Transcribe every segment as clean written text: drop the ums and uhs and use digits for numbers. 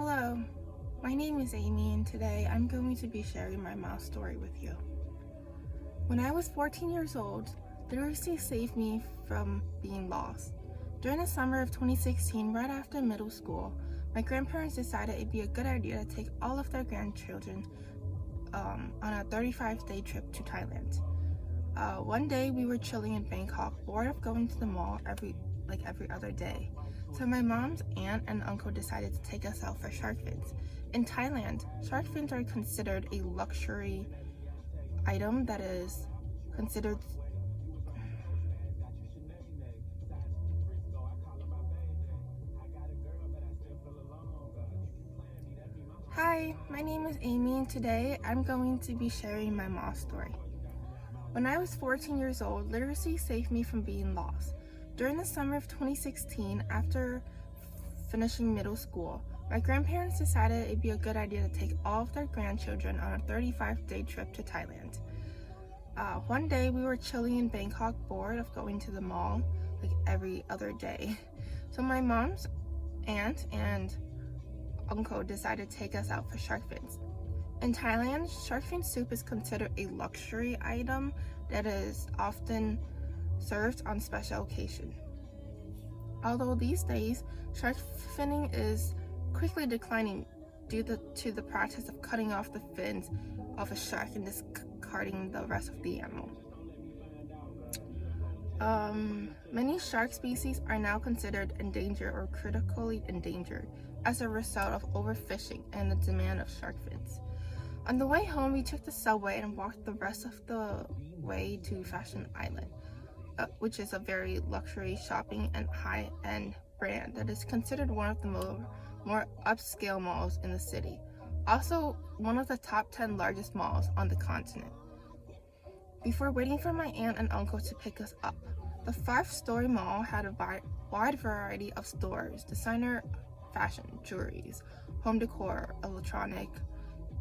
Hello, my name is Amy and today I'm going to be sharing my Moth Story with you. When I was 14 years old, literacy saved me from being lost. During the summer of 2016, right after middle school, my grandparents decided it'd be a good idea to take all of their grandchildren on a 35-day trip to Thailand. One day we were chilling in Bangkok, bored of going to the mall every other day. So my mom's aunt and uncle decided to take us out for shark fins. In Thailand, shark fins are considered a luxury item that is considered Hi, my name is Amy and today I'm going to be sharing my Moth Story. When I was 14 years old, literacy saved me from being lost. During the summer of 2016, after finishing middle school, my grandparents decided it'd be a good idea to take all of their grandchildren on a 35-day trip to Thailand. One day we were chilling in Bangkok, bored of going to the mall every other day. So my mom's aunt and uncle decided to take us out for shark fins. In Thailand, shark fin soup is considered a luxury item that is often served on special occasions. Although these days, shark finning is quickly declining due to the practice of cutting off the fins of a shark and discarding the rest of the animal. Many shark species are now considered endangered or critically endangered as a result of overfishing and the demand of shark fins. On the way home, we took the subway and walked the rest of the way to Fashion Island, which is a very luxury shopping and high-end brand that is considered one of the more upscale malls in the city. Also, one of the top 10 largest malls on the continent. Before waiting for my aunt and uncle to pick us up, the 5-story mall had a wide variety of stores, designer fashion, jewelries, home decor, electronic.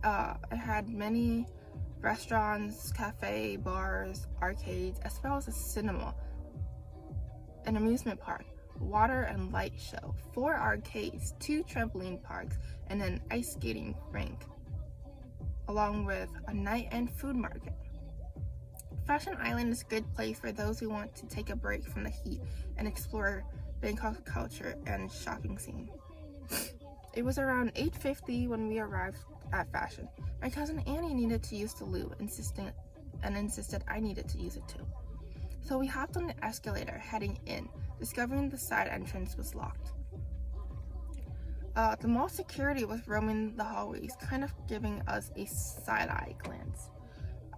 It had many restaurants, cafe, bars, arcades, as well as a cinema, an amusement park, water and light show, 4 arcades, 2 trampoline parks, and an ice skating rink, along with a night and food market. Fashion Island is a good place for those who want to take a break from the heat and explore Bangkok culture and shopping scene. It was around 8:50 when we arrived at Fashion. My cousin Annie needed to use the loo, insisted I needed to use it too. So we hopped on the escalator heading in, discovering the side entrance was locked. The mall security was roaming the hallways, kind of giving us a side-eye glance.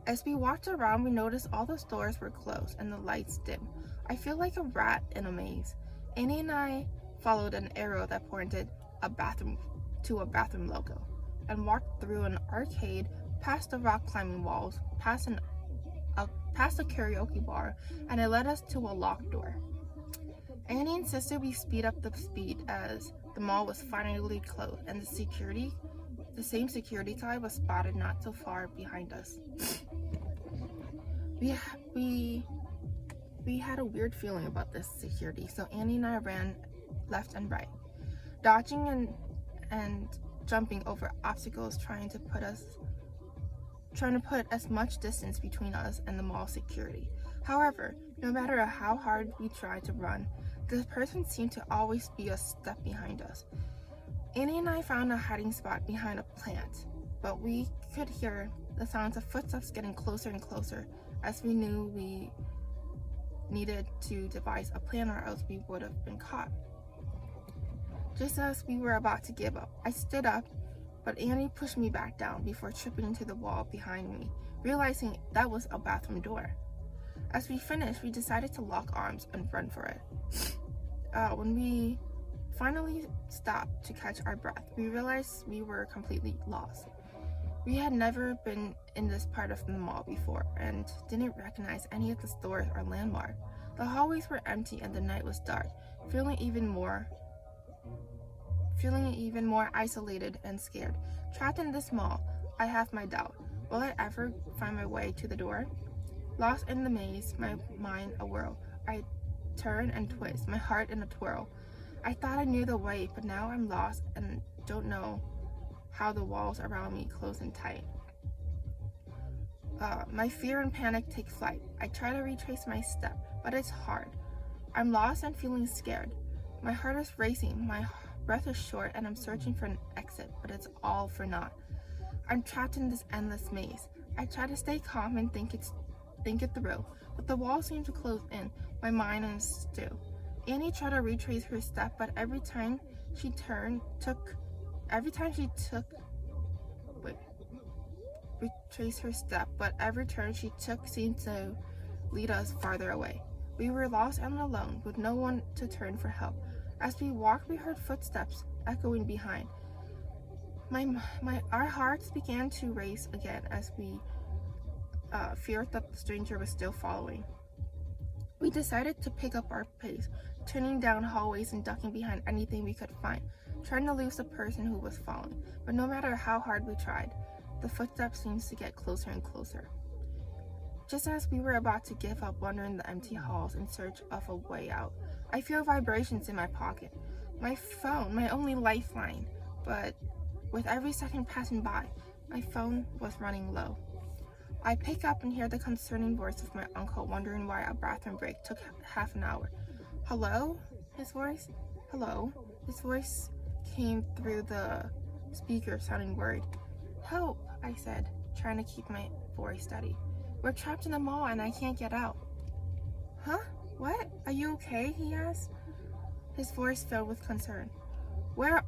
As we walked around, we noticed all the stores were closed and the lights dim. I feel like a rat in a maze. Annie and I followed an arrow that pointed to a bathroom logo and walked through an arcade, past the rock climbing walls, past a karaoke bar, and it led us to a locked door. Annie insisted we speed up the speed as the mall was finally closed and the same security guy was spotted not so far behind us. We had a weird feeling about this security, so Annie and I ran left and right, dodging and jumping over obstacles, trying to put as much distance between us and the mall security. However, no matter how hard we tried to run, this person seemed to always be a step behind us. Annie and I found a hiding spot behind a plant, but we could hear the sounds of footsteps getting closer and closer as we knew we needed to devise a plan or else we would have been caught. Just as we were about to give up, I stood up, but Annie pushed me back down before tripping into the wall behind me, realizing that was a bathroom door. As we finished, we decided to lock arms and run for it. When we finally stopped to catch our breath, we realized we were completely lost. We had never been in this part of the mall before and didn't recognize any of the stores or landmarks. The hallways were empty and the night was dark, feeling even more isolated and scared. Trapped in this mall, I have my doubt. Will I ever find my way to the door? Lost in the maze, my mind a whirl. I turn and twist, my heart in a twirl. I thought I knew the way, but now I'm lost and don't know how the walls around me close in tight. My fear and panic take flight. I try to retrace my step, but it's hard. I'm lost and feeling scared. My heart is racing, my breath is short, and I'm searching for an exit, but it's all for naught. I'm trapped in this endless maze. I try to stay calm and think it through, but the walls seem to close in. My mind is still. Annie tried to retrace her step, but every time she retrace her step, but every turn she took seemed to lead us farther away. We were lost and alone, with no one to turn for help. As we walked, we heard footsteps echoing behind. Our hearts began to race again as we feared that the stranger was still following. We decided to pick up our pace, turning down hallways and ducking behind anything we could find, trying to lose the person who was following. But no matter how hard we tried, the footsteps seemed to get closer and closer. Just as we were about to give up wandering the empty halls in search of a way out, I feel vibrations in my pocket. My phone, my only lifeline, but with every second passing by, my phone was running low. I pick up and hear the concerning voice of my uncle, wondering why a bathroom break took half an hour. Hello? His voice? Hello? His voice came through the speaker, sounding worried. Help, I said, trying to keep my voice steady. We're trapped in the mall and I can't get out. Huh? What? Are you okay? He asked. His voice filled with concern. Where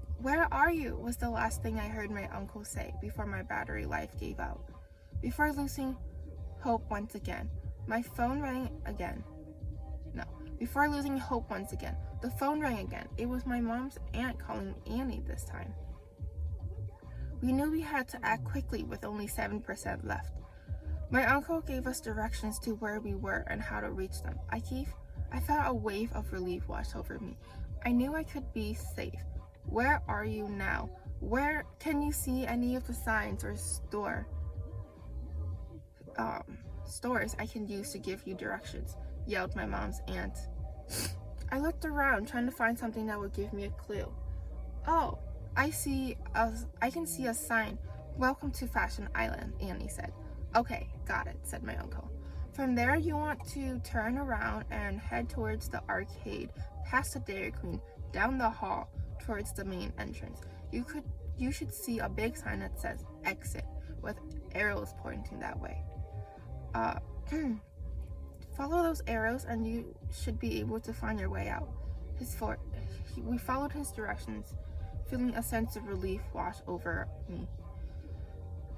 are you? Was the last thing I heard my uncle say before my battery life gave out. Before losing hope once again, my phone rang again. Before losing hope once again, the phone rang again. It was my mom's aunt calling Annie this time. We knew we had to act quickly with only 7% left. My uncle gave us directions to where we were and how to reach them. I felt a wave of relief wash over me. I knew I could be safe. Where are you now? Where can you see any of the signs or stores I can use to give you directions? Yelled my mom's aunt. I looked around, trying to find something that would give me a clue. Oh, I can see a sign. Welcome to Fashion Island, Annie said. Okay, got it, said my uncle. From there, you want to turn around and head towards the arcade, past the Dairy Queen, down the hall, towards the main entrance. You should see a big sign that says exit, with arrows pointing that way. Follow those arrows and you should be able to find your way out. We followed his directions, feeling a sense of relief wash over me.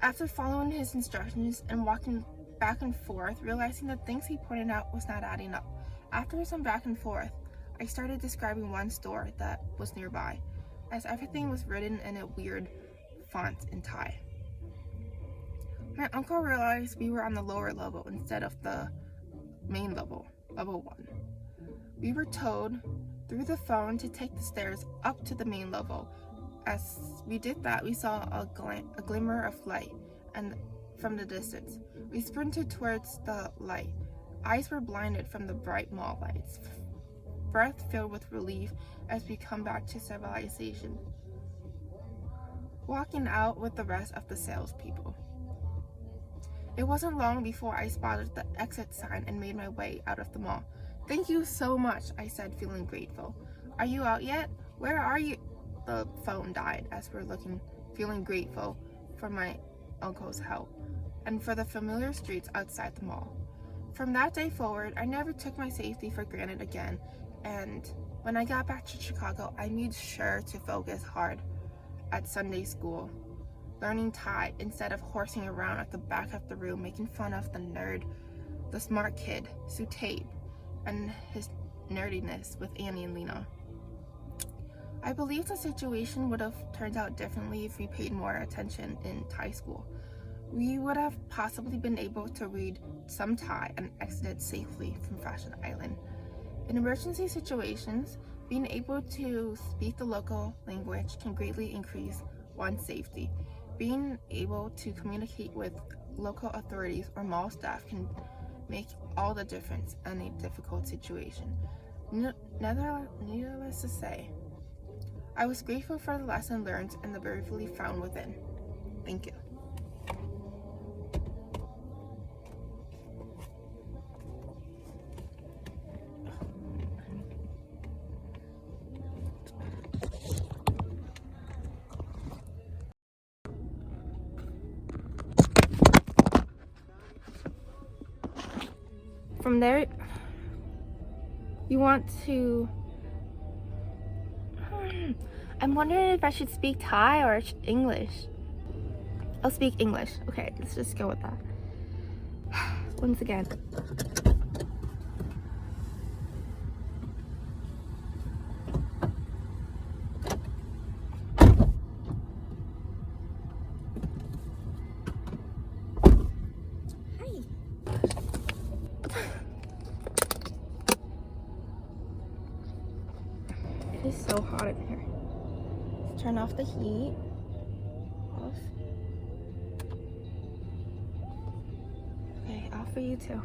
After following his instructions and walking back and forth, realizing that things he pointed out was not adding up. After some back and forth, I started describing one store that was nearby, as everything was written in a weird font in Thai. My uncle realized we were on the lower level instead of the main level, level 1. We were told through the phone to take the stairs up to the main level. As we did that, we saw a glimmer of light and from the distance. We sprinted towards the light. Eyes were blinded from the bright mall lights. Breath filled with relief as we come back to civilization. Walking out with the rest of the salespeople. It wasn't long before I spotted the exit sign and made my way out of the mall. Thank you so much, I said, feeling grateful. Are you out yet? Where are you? The phone died as we're looking, feeling grateful for my uncle's help and for the familiar streets outside the mall. From that day forward, I never took my safety for granted again, and when I got back to Chicago, I made sure to focus hard at Sunday school, learning Thai instead of horsing around at the back of the room making fun of the nerd, the smart kid, Sutabe, and his nerdiness with Annie and Lena. I believe the situation would have turned out differently if we paid more attention in Thai school. We would have possibly been able to read some Thai and exited safely from Fashion Island. In emergency situations, being able to speak the local language can greatly increase one's safety. Being able to communicate with local authorities or mall staff can make all the difference in a difficult situation. Needless to say, I was grateful for the lesson learned and the bravery found within. Thank you. From there, you want to... I'm wondering if I should speak Thai or English. I'll speak English. Okay, let's just go with that. Once again. Hi. It is so hot in here. Let's turn off the heat. Off. Okay, off for you too.